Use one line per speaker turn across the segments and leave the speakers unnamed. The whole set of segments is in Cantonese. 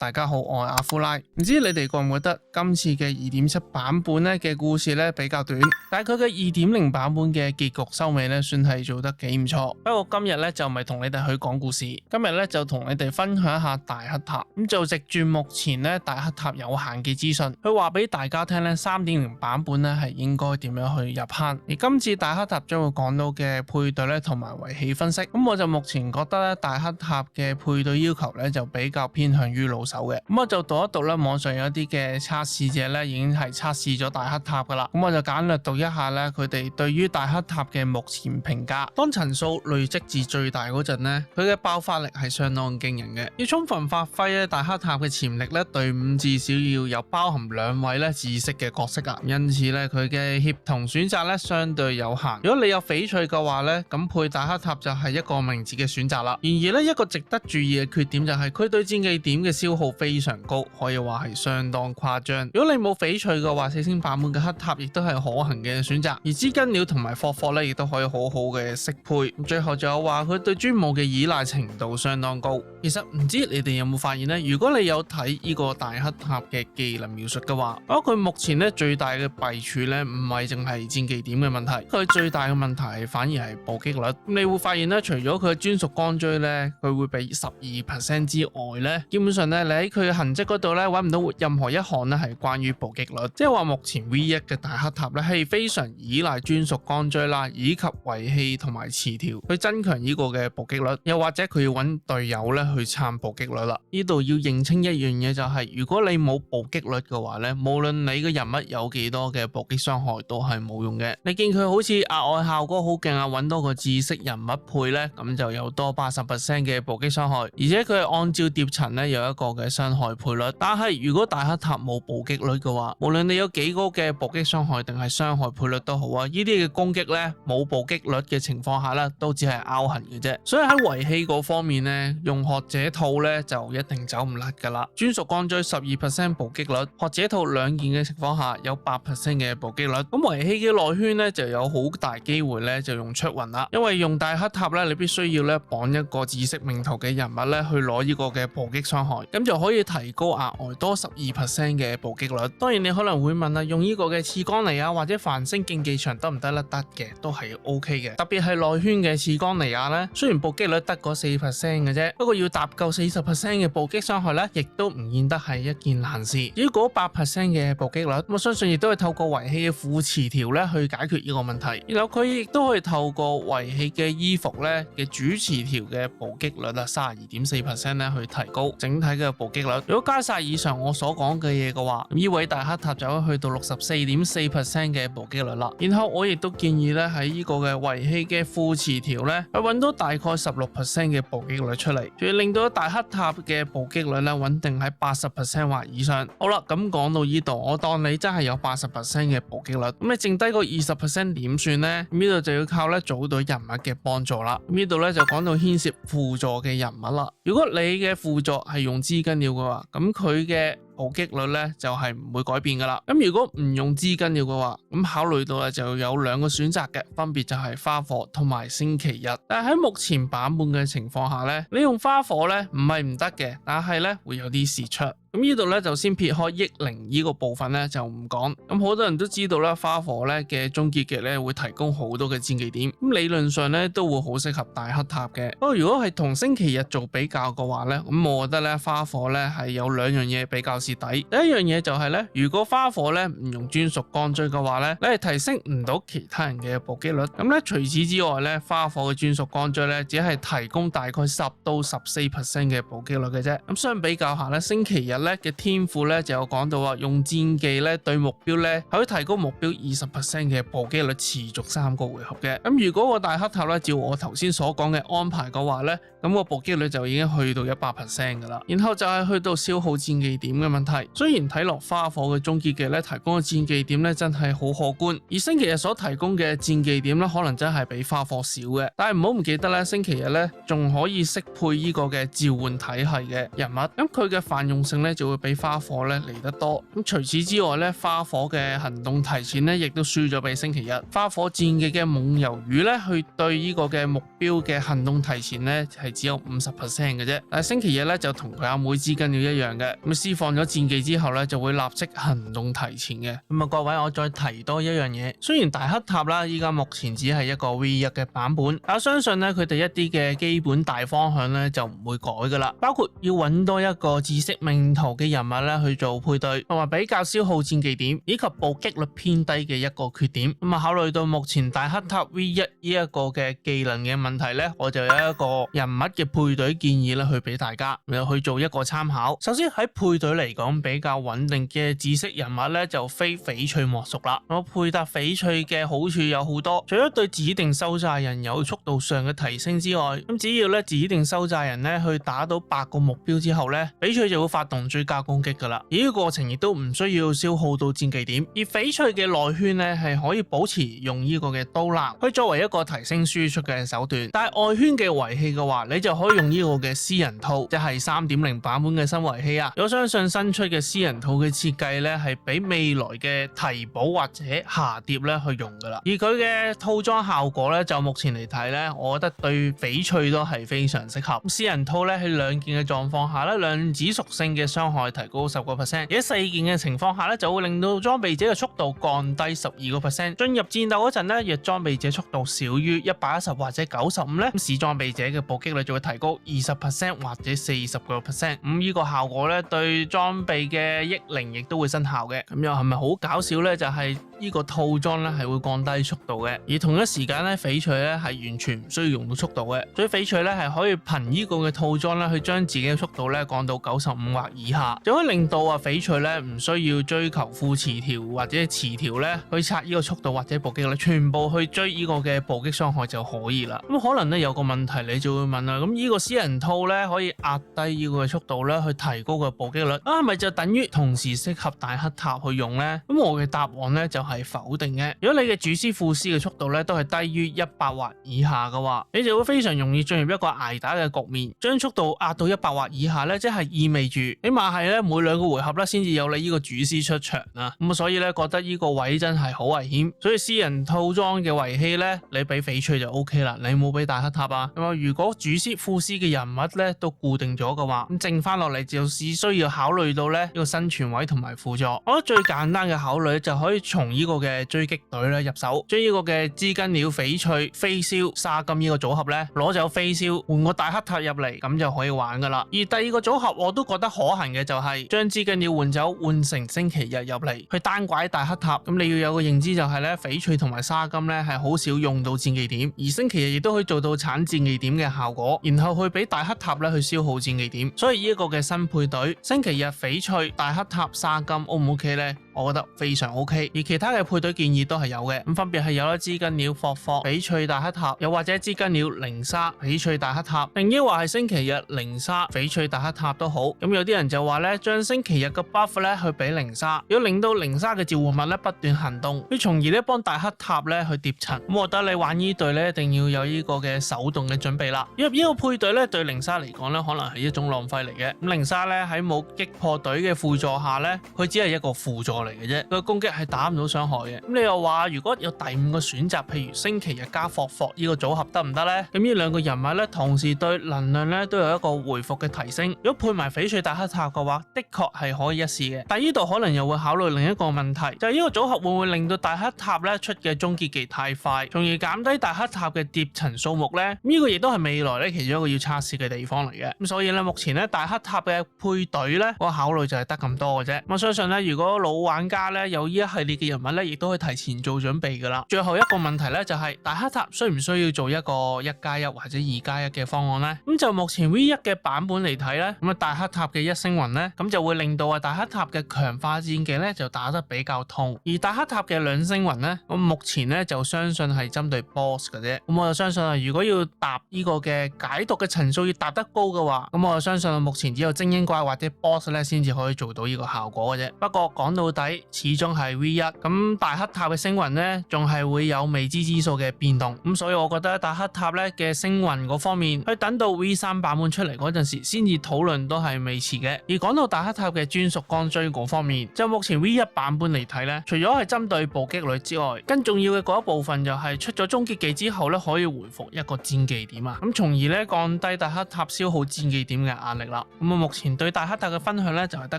大家好，我係阿夫拉。唔知你哋覺唔覺得今次嘅 2.7 版本咧嘅故事咧比較短，但係佢嘅 2.0 版本嘅結局收尾咧算係做得幾唔錯。不過今日咧就唔係同你哋去講故事，今日咧就同你哋分享一下大黑塔。咁就藉住目前咧大黑塔有限嘅資訊，去話俾大家聽咧 3.0 版本咧係應該點樣去入坑。而今次大黑塔將會講到嘅配對咧同埋遊戲分析，咁我就目前覺得咧大黑塔嘅配對要求咧就比較偏向於老手嘅。咁我就讀一讀咧網上有一啲嘅測試者咧已經係測試咗大黑塔噶啦。咁我就簡略讀一下咧佢哋對於大黑塔嘅目前評價。當層數累積至最大嗰陣咧，佢嘅爆發力係相當驚人嘅。要充分發揮咧大黑塔嘅潛力咧，隊伍至少要有包含2位咧知識嘅角色啊。因此咧佢嘅協同選擇咧相對有限。如果你有翡翠嘅話咧，咁配大黑塔就係一個明智嘅選擇啦。然而咧一個值得注意嘅缺點就係佢對戰技點嘅消耗非常高，可以話係相當誇張。如果你冇翡翠嘅話，4星版本嘅黑塔亦都係可行嘅選擇。而資金料同埋霍霍咧，亦都可以好好嘅適配。最後仲有話佢對專武嘅依賴程度相當高。其實唔知你哋有冇發現呢？如果你有睇呢個大黑塔嘅技能描述嘅話，佢目前咧最大嘅弊處咧唔係淨係戰技點嘅問題，佢最大嘅問題反而係暴擊率。你會發現咧，除咗佢嘅專屬光錐咧，佢會俾12% 之外咧，基本上咧你喺佢嘅痕跡嗰度咧揾唔到任何一項咧係關於暴擊率。即係話目前 V1 嘅大黑塔咧係非常依賴專屬光錐啦，以及遺棄同埋詞條去增強呢個嘅暴擊率，又或者佢要揾隊友咧去撐暴擊率啦。呢度要認清一樣嘢就係，如果你冇暴擊率嘅話咧，無論你嘅人物有幾多嘅暴擊傷害都係冇用嘅。你見佢好似額外效果好勁啊，揾多個知識人物配咧，咁就有多80% 嘅暴擊傷害，而且佢係按照疊層咧有一個嘅傷害倍率。但係如果大黑塔冇暴擊率嘅話，無論你有幾高嘅暴擊傷害定係傷害倍率都好啊，呢啲嘅攻擊咧冇暴擊率嘅情況下咧，都只係拗痕嘅啫。所以喺遺棄嗰方面咧，用學者套咧就一定走唔甩噶啦。專屬光錐12% 暴擊率，學者套2件嘅情況下有8% 嘅暴擊率。咁遺棄嘅內圈咧就有好大機會咧就用出雲啦，因為用大黑塔咧你必須要咧綁一個知識命途嘅人物咧去攞呢個嘅暴擊傷害，咁就可以提高額外多12% 嘅暴擊率。當然你可能會問啊，用呢個嘅次岡尼亞或者繁星競技場得唔得咧？得嘅，都係 OK 嘅。特別係內圈嘅次岡尼亞咧，雖然暴擊率得嗰4% 嘅啫，不過要搭夠40% 嘅暴擊傷害咧，亦都唔見得係一件難事。至於嗰8% 嘅暴擊率，我相信亦都係透過遺棄嘅副詞條咧去解決呢個問題。然後佢亦都可以透過遺棄嘅衣服咧嘅主詞條嘅暴擊率啊32.4% 咧去提高整體嘅暴擊率。如果加晒以上我所講嘅嘢嘅話，呢位大黑塔就可以去到64.4% 嘅暴擊率啦。然後我亦都建議咧喺呢個嘅遺棄嘅副詞條咧，去揾到大概16% 嘅暴擊率出嚟，仲要令到大黑塔嘅暴擊率咧穩定喺80% 或以上。好啦，咁講到呢度，我當你真係有80% 嘅暴擊率，咁你剩低個20% 點算呢？呢度就要靠咧組隊人物嘅幫助啦。呢度咧就講到牽涉輔助嘅人物啦。如果你嘅輔助係用資金料嘅話，咁佢嘅暴擊率咧就係唔會改變噶啦。咁如果唔用資金料嘅話，咁考慮到咧就有2個選擇嘅，分別就係花火同埋星期日。但係喺目前版本嘅情況下咧，你用花火咧唔係唔得嘅，但係咧會有啲蝕出。咁呢度咧就先撇開億靈呢個部分咧就唔講。咁好多人都知道啦，花火咧嘅終結技咧會提供好多嘅戰技點，咁理論上咧都會好適合大黑塔嘅。不過如果係同星期日做比較嘅話咧，咁我覺得咧花火咧係有2樣嘢比較蝕底。第一樣嘢就係咧，如果花火咧唔用專屬光錐嘅話咧，你係提升唔到其他人嘅暴擊率。咁咧除此之外咧，花火嘅專屬光錐咧只係提供大概10到14% 嘅暴擊率嘅啫。咁相比較下咧，星期日咧咧嘅天賦咧就有講到話，用戰技咧對目標咧可以提高目標20% 嘅暴擊率，持續3個回合嘅。咁如果個大黑塔咧照我頭先所講嘅安排嘅話咧，咁個暴擊率就已經去到100% 噶啦。然後就係去到消耗戰技點嘅問題。雖然睇落花火嘅終結技咧提供嘅戰技點咧真係好可觀，而星期日所提供嘅戰技點咧可能真係比花火少嘅。但係唔好唔記得咧，星期日咧仲可以適配呢個嘅召喚體系嘅人物，咁佢嘅泛用性咧就會比花火咧嚟得多。咁除此之外咧，花火嘅行動提前咧亦都輸咗俾星期日。花火戰技嘅夢魷魚咧去對呢個嘅目標嘅行動提前咧係只有50% 嘅啫，但係星期日咧就同佢阿妹知根鳥一樣嘅，咁施放咗戰技之後咧就會立即行動提前嘅。咁啊各位，我再提多一樣嘢，雖然大黑塔啦依家目前只係一個 V1 嘅版本，但我相信咧佢哋一啲嘅基本大方向咧就唔會改噶啦，包括要揾多一個知識命途嘅人物咧去做配對，同埋比較消耗戰技點以及暴擊率偏低嘅一個缺點。咁啊考慮到目前大黑塔 V1 呢一個嘅技能嘅問題咧，我就有一個人物嘅配對建議咧去俾大家去做一個參考。首先喺配對嚟講比較穩定嘅知識人物咧就非翡翠莫屬啦。我配搭翡翠嘅好處有好多，除咗對指定收債人有速度上嘅提升之外，咁只要咧指定收債人咧去打到8個目標之後咧，翡翠就會發動追加攻擊噶啦。而呢個過程亦都唔需要消耗到戰技點，而翡翠嘅內圈咧係可以保持用呢個嘅刀籃，可以作為一個提升輸出嘅手段。但係外圈嘅遺器嘅話，你就可以用呢個嘅私人套，即係 3.0 版本嘅新遺器啊。我相信新出嘅私人套嘅設計咧係俾未來嘅提補或者下疊咧去用噶啦。而佢嘅套裝效果咧就目前嚟睇咧，我覺得對翡翠都係非常適合。私人套咧喺2件嘅狀況下咧，量子屬性嘅傷害提高10%，而喺4件嘅情況下咧就會令到裝備者嘅速度降低12%。進入戰鬥嗰陣咧，若裝備者速度少於110或者95咧，使裝備者嘅暴擊率就會提高20% 或者40%。呢個效果咧對裝備嘅益靈亦都會生效嘅。咁又係咪好搞笑咧？就係呢個套裝咧係會降低速度嘅，而同一時間咧翡翠咧係完全唔需要用到速度嘅，所以翡翠咧係可以憑呢個嘅套裝咧去將自己嘅速度咧降到95或以下，就可以令到翡翠咧唔需要追求副詞條或者詞條咧去刷呢個速度或者暴擊率，全部去追呢個嘅暴擊傷害就可以啦。咁可能咧有個問題你就會問啦，咁呢個私人套咧可以壓低呢個嘅速度咧去提高個暴擊率啊，係咪就等於同時適合大黑塔去用呢？咁我嘅答案咧就係否定嘅。如果你嘅主師副師嘅速度咧都係低於100或以下嘅話，你就會非常容易進入一個捱打嘅局面。將速度壓到100或以下咧，即係意味住起碼係咧每2個回合咧先至有你呢個主師出場啊。咁所以咧覺得呢個位真係好危險。所以私人套裝嘅遺器咧，你俾翡翠就 OK 啦，你冇俾大黑塔啊。咁啊，如果主師副師嘅人物咧都固定咗嘅話，咁剩翻落嚟就只需要考慮到咧呢個生存位同埋輔助。我覺得最簡單嘅考慮就可以從呢個嘅追擊隊咧入手，將呢個嘅知更鳥翡翠飛燒沙金呢個組合咧攞走飛燒，換個大黑塔入嚟，咁就可以玩噶啦。而第2個組合我都覺得可行嘅就係將知更鳥換走，換成星期日入嚟去單拐大黑塔。咁你要有個認知就係咧翡翠同埋沙金咧係好少用到戰技點，而星期日亦都可以做到產戰技點嘅效果，然後去俾大黑塔咧去消耗戰技點。所以呢一個嘅新配對星期日翡翠大黑塔沙金 O 唔 OK 呢？我覺得非常 OK。而其他嘅配對建議都係有嘅，咁分別係有啦，知更鳥霍霍翡翠大黑塔，又或者知更鳥零沙翡翠大黑塔，另一話係星期日零沙翡翠大黑塔都好。咁有啲人就話咧，將星期日嘅 buff 咧去俾零沙，要令到零沙嘅召喚物咧不斷行動，去從而咧幫大黑塔咧去疊層。咁我覺得你玩呢隊咧一定要有呢個嘅手動嘅準備啦。因為呢個配對咧對零沙嚟講咧可能係一種浪費嚟嘅。咁零沙咧喺冇擊破隊嘅輔助下咧，佢只係一個輔助嚟嘅啫，佢攻擊係打唔到傷害嘅。咁你又話如果有第5個選擇，譬如星期日加霍霍呢個組合得唔得呢？咁呢2個人物咧同時對能量咧都有一個回復嘅提升。如果配埋翡翠大黑塔嘅話，的確係可以一試嘅。但係呢度可能又會考慮另一個問題，就係呢個組合會唔會令到大黑塔咧出嘅終結技太快，從而減低大黑塔嘅疊層數目呢？呢個亦都係未來咧其中一個要測試嘅地方嚟嘅。咁所以咧目前咧大黑塔嘅配對咧，我考慮就係得咁多嘅啫。我相信咧如果老玩玩家咧有呢一系列嘅人物咧，亦都可以提前做準備噶啦。最後一個問題咧就係大黑塔需唔需要做一個1+1或者2+1嘅方案呢？咁就目前 V1 嘅版本嚟睇咧，咁啊大黑塔嘅一星雲咧，咁就會令到大黑塔嘅強化戰技咧就打得比較痛，而大黑塔嘅2星雲咧，我目前咧就相信係針對 boss 嘅啫。咁我就相信如果要搭呢個嘅解毒嘅層數要搭得高嘅話，咁我就相信目前只有精英怪或者 boss 咧先至可以做到呢個效果嘅啫。不過講到底，始終係 V1，咁大黑塔嘅星雲咧仲係會有未知之數嘅變動，咁所以我覺得大黑塔咧嘅星雲嗰方面，去等到 V3 版本出嚟嗰陣時先至討論都係未遲嘅。而講到大黑塔嘅專屬光追嗰方面，就目前 V1 版本嚟睇咧，除咗係針對暴擊率之外，更重要嘅嗰一部分就係出咗終結技之後咧，可以回復一個戰技點啊，咁從而咧降低大黑塔消耗戰技點嘅壓力啦。咁目前對大黑塔嘅分享咧就係得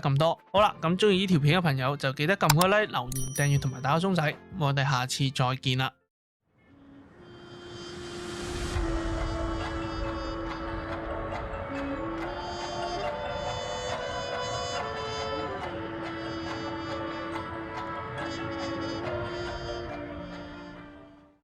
咁多。好啦，咁中意呢條片嘅朋友就記得撳個 like、留言、訂閱同埋打個鐘仔。我哋下次再見啦。